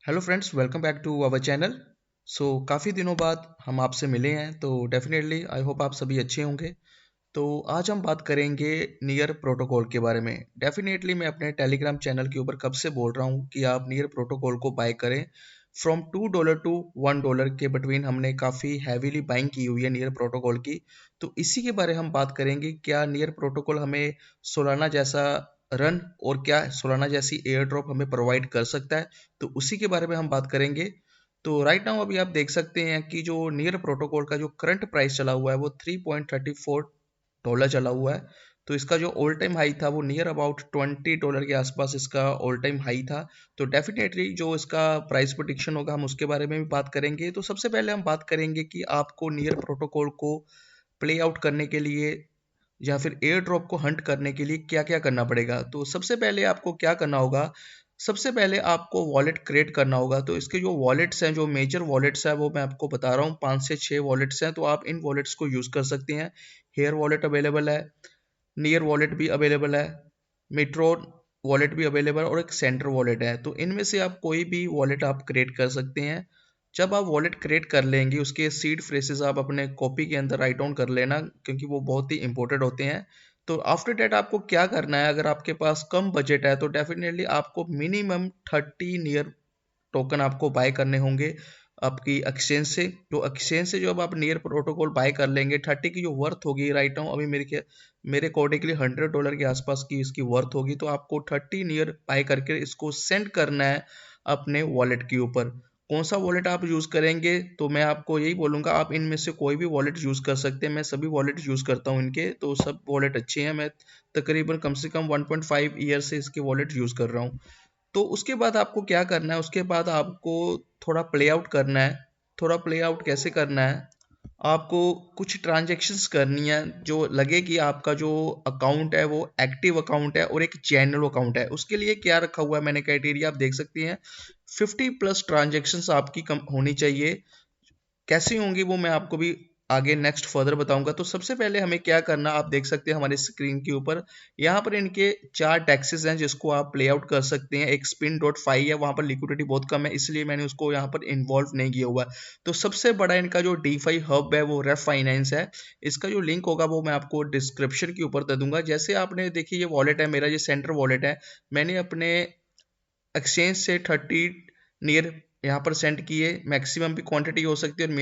Hello friends, welcome back to our channel. काफ़ी दिनों बाद हम आपसे मिले हैं, तो डेफिनेटली आई होप आप सभी अच्छे होंगे। तो आज हम बात करेंगे नियर प्रोटोकॉल के बारे में। डेफिनेटली मैं अपने टेलीग्राम चैनल के ऊपर कब से बोल रहा हूँ कि आप नियर प्रोटोकॉल को बाय करें। फ्रॉम $2 टू $1 के बिटवीन हमने काफ़ी हैवीली बाइंग की हुई है नियर प्रोटोकॉल की। तो इसी के बारे में हम बात करेंगे, क्या नियर प्रोटोकॉल हमें सोलाना जैसा रन और क्या सोलाना जैसी एयर ड्रॉप हमें प्रोवाइड कर सकता है, तो उसी के बारे में हम बात करेंगे। तो राइट नाउ अभी आप देख सकते हैं कि जो नियर प्रोटोकॉल का जो करंट प्राइस चला हुआ है वो $3.34 चला हुआ है। तो इसका जो ऑल टाइम हाई था वो नियर अबाउट $20 के आसपास इसका ऑल टाइम हाई था। तो डेफिनेटली जो इसका प्राइस प्रेडिक्शन होगा हम उसके बारे में भी बात करेंगे। तो सबसे पहले हम बात करेंगे कि आपको नियर प्रोटोकॉल को प्ले आउट करने के लिए या फिर एयर ड्रॉप को हंट करने के लिए क्या क्या करना पड़ेगा। तो सबसे पहले आपको क्या करना होगा, सबसे पहले आपको वॉलेट क्रिएट करना होगा। तो इसके जो वॉलेट्स हैं, जो मेजर वॉलेट्स हैं, वो मैं आपको बता रहा हूँ, 5 से 6 वॉलेट्स हैं। तो आप इन वॉलेट्स को यूज़ कर सकते हैं। हेयर वॉलेट अवेलेबल है, नियर वॉलेट भी अवेलेबल है, मेट्रो वॉलेट भी अवेलेबल और एक सेंटर वॉलेट है। तो इनमें से आप कोई भी वॉलेट आप क्रिएट कर सकते हैं। जब आप वॉलेट क्रिएट कर लेंगे उसके सीड फ्रेसेस आप अपने कॉपी के अंदर राइट डाउन कर लेना, क्योंकि वो बहुत ही इंपॉर्टेंट होते हैं। तो आफ्टर डेट आपको क्या करना है, अगर आपके पास कम बजट है तो डेफिनेटली आपको मिनिमम 30 नियर टोकन आपको बाय करने होंगे आपकी एक्सचेंज से। तो एक्सचेंज से जो अब आप नियर प्रोटोकॉल बाय कर लेंगे, 30 की जो वर्थ होगी राइट नाउ अभी मेरे अकॉर्डिंगली $100 के आसपास की इसकी वर्थ होगी। तो आपको 30 नियर बाय करके इसको सेंड करना है अपने वॉलेट के ऊपर। कौन सा वॉलेट आप यूज़ करेंगे, तो मैं आपको यही बोलूँगा आप इनमें से कोई भी वॉलेट यूज़ कर सकते हैं। मैं सभी वॉलेट यूज़ करता हूँ इनके, तो सब वॉलेट अच्छे हैं। मैं तकरीबन कम से कम 1.5 ईयर से इसके वॉलेट यूज़ कर रहा हूँ। तो उसके बाद आपको क्या करना है, उसके बाद आपको थोड़ा प्ले आउट करना है। थोड़ा प्ले आउट कैसे करना है, आपको कुछ ट्रांजैक्शंस करनी है जो लगे कि आपका जो अकाउंट है वो एक्टिव अकाउंट है और एक जेन्युइन अकाउंट है। उसके लिए क्या रखा हुआ है मैंने क्राइटेरिया, आप देख सकते हैं 50+ ट्रांजैक्शंस आपकी कम होनी चाहिए। कैसी होंगी वो मैं आपको भी आगे नेक्स्ट फर्दर बताऊंगा। तो सबसे पहले हमें क्या करना, आप देख सकते हैं हमारे स्क्रीन के ऊपर यहाँ पर इनके 4 टैक्सेस हैं जिसको आप प्ले आउट कर सकते हैं। एक spin.fi है, वहाँ पर लिक्विडिटी बहुत कम है इसलिए मैंने उसको यहाँ पर इन्वॉल्व नहीं किया हुआ है। तो सबसे बड़ा इनका जो DeFi हब है वो रेफ फाइनेंस है। इसका जो लिंक होगा वो मैं आपको डिस्क्रिप्शन के ऊपर दे दूंगा। जैसे आपने देखिए ये वॉलेट है मेरा, ये सेंटर वॉलेट है। मैंने अपने एक्सचेंज से 30 नियर यहाँ पर सेंड किए। मैक्सिमम भी क्वांटिटी हो सकती है और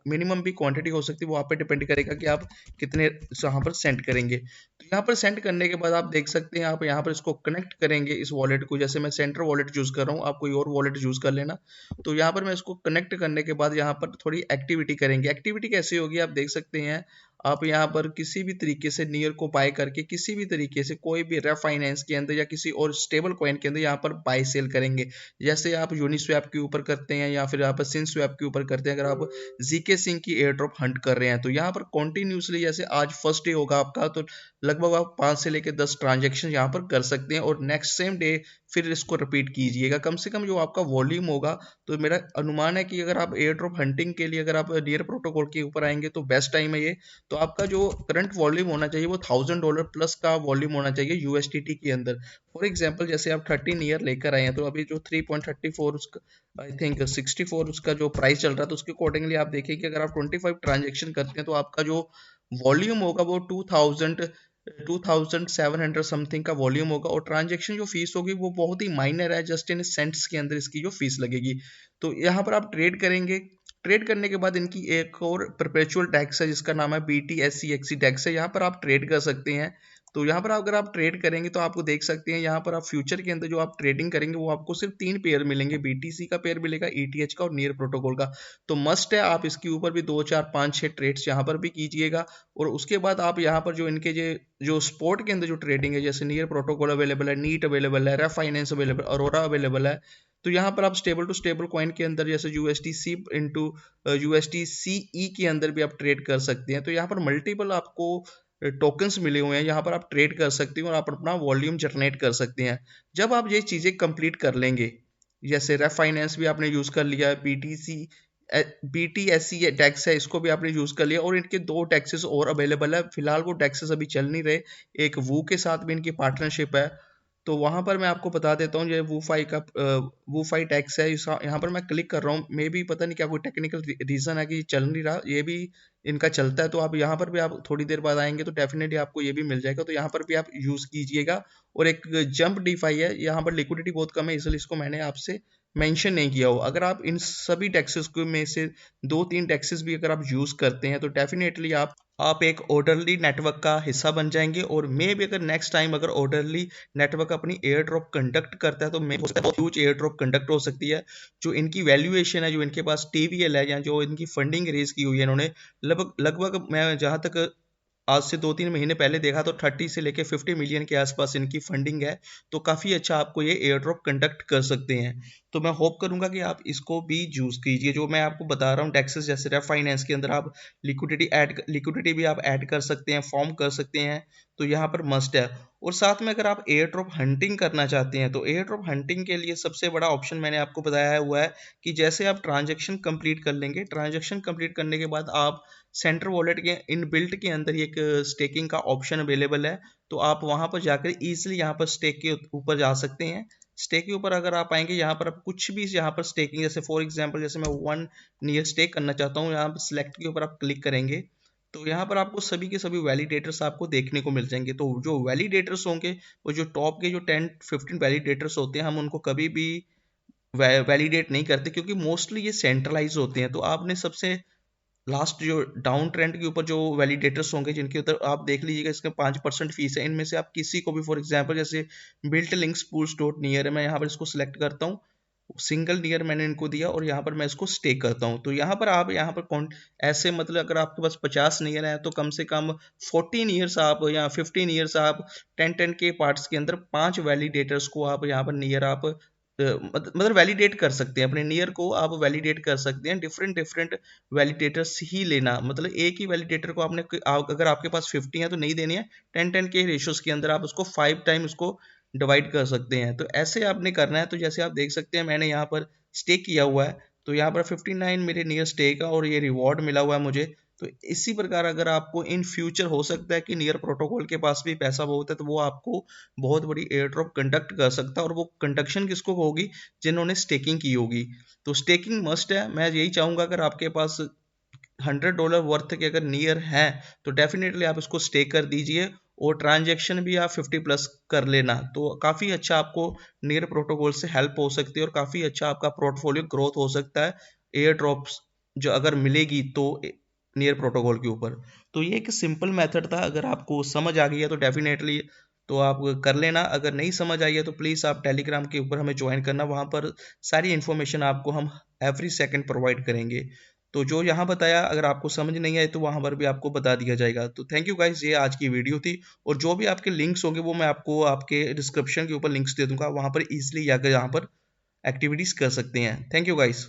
मिनिमम भी क्वांटिटी हो सकती है, वो आप पे डिपेंड करेगा कि आप कितने यहाँ पर सेंड करेंगे। तो यहाँ पर सेंड करने के बाद आप देख सकते हैं, आप यहाँ पर इसको कनेक्ट करेंगे इस वॉलेट को। जैसे मैं सेंटर वॉलेट यूज़ कर रहा हूँ, आप कोई और वॉलेट यूज़ कर लेना। तो यहाँ पर मैं इसको कनेक्ट करने के बाद यहाँ पर थोड़ी एक्टिविटी करेंगे। एक्टिविटी कैसी होगी आप देख सकते हैं, आप यहाँ पर किसी भी तरीके से नियर को बाय करके किसी भी तरीके से कोई भी रेफ फाइनेंस के अंदर या किसी और स्टेबल कॉइन के अंदर यहाँ पर बाय सेल करेंगे। जैसे आप यूनिस्वैप के ऊपर करते हैं या फिर आप सिंस्वैप के ऊपर करते हैं। अगर आप जीके सिंह की एयर ड्रॉप हंट कर रहे हैं तो यहाँ पर कॉन्टिन्यूसली, जैसे आज फर्स्ट डे होगा आपका, तो लगभग आप 5 से लेकर 10 ट्रांजेक्शन यहाँ पर कर सकते हैं और नेक्स्ट सेम डे फिर इसको रिपीट कीजिएगा। कम से कम जो आपका वॉल्यूम होगा, तो मेरा अनुमान है कि अगर आप एयर ड्रॉप हंटिंग के लिए अगर आप नियर प्रोटोकॉल के ऊपर आएंगे तो बेस्ट टाइम है ये। तो आपका जो करंट वॉल्यूम होना चाहिए वो $1000 प्लस का वॉल्यूम होना चाहिए यूएसटीटी के अंदर। फॉर एग्जांपल जैसे आप 13 ईयर लेकर आए हैं, तो अभी जो 3.34 उसका आई थिंक 64 उसका जो प्राइस चल रहा है, तो उसके अकॉर्डिंगली आप देखिए कि अगर आप 25 ट्रांजेक्शन करते हैं तो आपका जो वॉल्यूम होगा वो 2700 समथिंग का वॉल्यूम होगा। और ट्रांजेक्शन जो फीस होगी वो बहुत ही माइनर है, जस्ट इन सेंट्स के अंदर इसकी जो फीस लगेगी। तो यहाँ पर आप ट्रेड करेंगे। ट्रेड करने के बाद इनकी एक और परपेचुअल टैक्स है जिसका नाम है BTSCXC टैक्स है, यहाँ पर आप ट्रेड कर सकते हैं। तो यहाँ पर अगर आप ट्रेड करेंगे तो आपको देख सकते हैं यहाँ पर आप फ्यूचर के अंदर जो आप ट्रेडिंग करेंगे वो आपको सिर्फ 3 पेयर मिलेंगे, BTC का पेयर मिलेगा, ETH का और नियर प्रोटोकॉल का। तो मस्ट है आप इसके ऊपर भी 2 4 5 6 ट्रेड्स यहाँ पर भी कीजिएगा। और उसके बाद आप यहाँ पर जो इनके जो स्पोर्ट के अंदर जो ट्रेडिंग है, जैसे नियर प्रोटोकॉल अवेलेबल है, नीट अवेलेबल है, रेफ फाइनेंस अवेलेबल, अरोरा अवेलेबल है। तो यहाँ पर आप स्टेबल टू स्टेबल कॉइन के अंदर जैसे USDC इंटू USDCE के अंदर भी आप ट्रेड कर सकते हैं। तो यहाँ पर मल्टीपल आपको टोकन्स मिले हुए हैं, यहाँ पर आप ट्रेड कर सकते हैं और आप अपना वॉल्यूम जनरेट कर सकते हैं। जब आप ये चीज़ें कंप्लीट कर लेंगे, जैसे रेफ फाइनेंस भी आपने यूज़ कर लिया, BTSC टैक्स है इसको भी आपने यूज़ कर लिया, और इनके 2 टैक्सेस और अवेलेबल है। फिलहाल वो टैक्सेस अभी चल नहीं रहे, एक वू के साथ भी इनकी पार्टनरशिप है। तो वहाँ पर मैं आपको बता देता हूँ, ये वूफाई का वूफाई टैक्स है। यहाँ पर मैं क्लिक कर रहा हूँ, मे भी पता नहीं क्या कोई टेक्निकल रीज़न है कि चल नहीं रहा, ये भी इनका चलता है। तो आप यहाँ पर भी आप थोड़ी देर बाद आएंगे तो डेफिनेटली आपको ये भी मिल जाएगा, तो यहाँ पर भी आप यूज़ कीजिएगा। और एक जंप डीफाई है, यहाँ पर लिक्विडिटी बहुत कम है, इसलिए इसको मैंने आपसे मेंशन नहीं किया हो। अगर आप इन सभी टैक्सेस को में से 2-3 टैक्सेस भी अगर आप यूज़ करते हैं तो डेफिनेटली आप एक ऑर्डरली नेटवर्क का हिस्सा बन जाएंगे। और मे भी अगर नेक्स्ट टाइम अगर ऑर्डरली नेटवर्क अपनी एयर ड्रॉप कंडक्ट करता है तो मे हो सकता है ह्यूज एयर ड्रॉप कंडक्ट हो सकती है। जो इनकी वैल्यूएशन है, जो इनके पास टीवीएल है, या जो इनकी फंडिंग रेज की हुई है इन्होंने, लगभग लगभग मैं जहाँ तक आज से 2-3 महीने पहले देखा तो 30 से लेके 50 मिलियन के आसपास इनकी फंडिंग है। तो काफ़ी अच्छा आपको ये एयर ड्रॉप कंडक्ट कर सकते हैं। तो मैं होप करूंगा कि आप इसको भी यूज़ कीजिए। जो मैं आपको बता रहा हूँ टैक्सेस, जैसे रेफ फाइनेंस के अंदर आप लिक्विडिटी भी आप ऐड कर सकते हैं, फॉर्म कर सकते हैं, तो यहाँ पर मस्ट है। और साथ में अगर आप एयर ड्रॉप हंटिंग करना चाहते हैं तो एयर ड्रॉप हंटिंग के लिए सबसे बड़ा ऑप्शन मैंने आपको बताया हुआ है कि जैसे आप ट्रांजेक्शन कंप्लीट कर लेंगे, ट्रांजेक्शन कंप्लीट करने के बाद आप सेंटर वॉलेट के इन बिल्ट के अंदर एक स्टेकिंग का ऑप्शन अवेलेबल है। तो आप वहां पर जाकर इजीली यहाँ पर स्टेक के ऊपर जा सकते हैं। स्टेक के ऊपर अगर आप आएंगे, यहाँ पर आप कुछ भी यहाँ पर स्टेकिंग, जैसे फॉर एग्जांपल जैसे मैं 1 ईयर स्टेक करना चाहता हूँ, यहाँ पर सिलेक्ट के ऊपर आप क्लिक करेंगे तो यहाँ पर आपको सभी के सभी वैलिडेटर्स आपको देखने को मिल जाएंगे। तो जो वैलिडेटर्स होंगे, वो जो टॉप के जो 10-15 वैलिडेटर्स होते हैं, हम उनको कभी भी वैलिडेट नहीं करते क्योंकि मोस्टली ये सेंट्रलाइज होते हैं। तो आपने सबसे लास्ट जो डाउन ट्रेंड के ऊपर जो वैलिडेटर्स होंगे, जिनके ऊपर आप देख लीजिएगा इसका 5% फीस है, इनमें से आप किसी को भी, फॉर एग्जांपल जैसे built links pools dot near है, मैं यहाँ पर इसको सिलेक्ट करता हूँ, सिंगल नियर मैंने इनको दिया और यहाँ पर मैं इसको स्टेक करता हूँ। तो यहाँ पर आप यहाँ पर कौन ऐसे, मतलब अगर आपके पास 50 नियर है तो कम से कम 14 ईयर्स आप या 15 ईयर्स आप 10-10 के पार्ट्स के अंदर 5 वैलिडेटर्स को आप यहाँ पर नियर आप मतलब वैलिडेट कर सकते हैं। अपने नियर को आप वैलिडेट कर सकते हैं, डिफरेंट डिफरेंट वैलिडेटर्स ही लेना, मतलब एक ही वैलिडेटर को आपने अगर आपके पास 50 है तो नहीं देनी है, 10-10 के रेशियोज के अंदर आप उसको 5 टाइम उसको डिवाइड कर सकते हैं। तो ऐसे आपने करना है। तो जैसे आप देख सकते हैं मैंने यहाँ पर स्टेक किया हुआ है, तो यहाँ पर 59 मेरे नियर स्टेक है और ये रिवॉर्ड मिला हुआ है मुझे। तो इसी प्रकार अगर आपको इन फ्यूचर हो सकता है कि नियर प्रोटोकॉल के पास भी पैसा बहुत है, तो वो आपको बहुत बड़ी एयर ड्रॉप कंडक्ट कर सकता है। और वो कंडक्शन किसको होगी? जिन्होंने स्टेकिंग की होगी। तो स्टेकिंग मस्ट है। मैं यही चाहूंगा अगर आपके पास $100 वर्थ के अगर नियर हैं तो डेफिनेटली आप इसको स्टे कर दीजिए और ट्रांजैक्शन भी आप 50 प्लस कर लेना। तो काफ़ी अच्छा आपको नियर प्रोटोकॉल से हेल्प हो सकती है और काफ़ी अच्छा आपका पोर्टफोलियो ग्रोथ हो सकता है एयर ड्रॉप्स जो अगर मिलेगी तो नियर प्रोटोकॉल के ऊपर। तो ये एक सिंपल मेथड था, अगर आपको समझ आ गई है तो डेफिनेटली तो आप कर लेना। अगर नहीं समझ आई है तो प्लीज़ आप टेलीग्राम के ऊपर हमें ज्वाइन करना, वहाँ पर सारी इन्फॉर्मेशन आपको हम एवरी सेकंड प्रोवाइड करेंगे। तो जो यहाँ बताया अगर आपको समझ नहीं आए तो वहाँ पर भी आपको बता दिया जाएगा। तो थैंक यू गाइस, ये आज की वीडियो थी। और जो भी आपके लिंक्स होंगे वो मैं आपको आपके डिस्क्रिप्शन के ऊपर लिंक्स दे दूंगा, वहाँ पर इजीली जाकर यहाँ पर एक्टिविटीज़ कर सकते हैं। Thank you guys.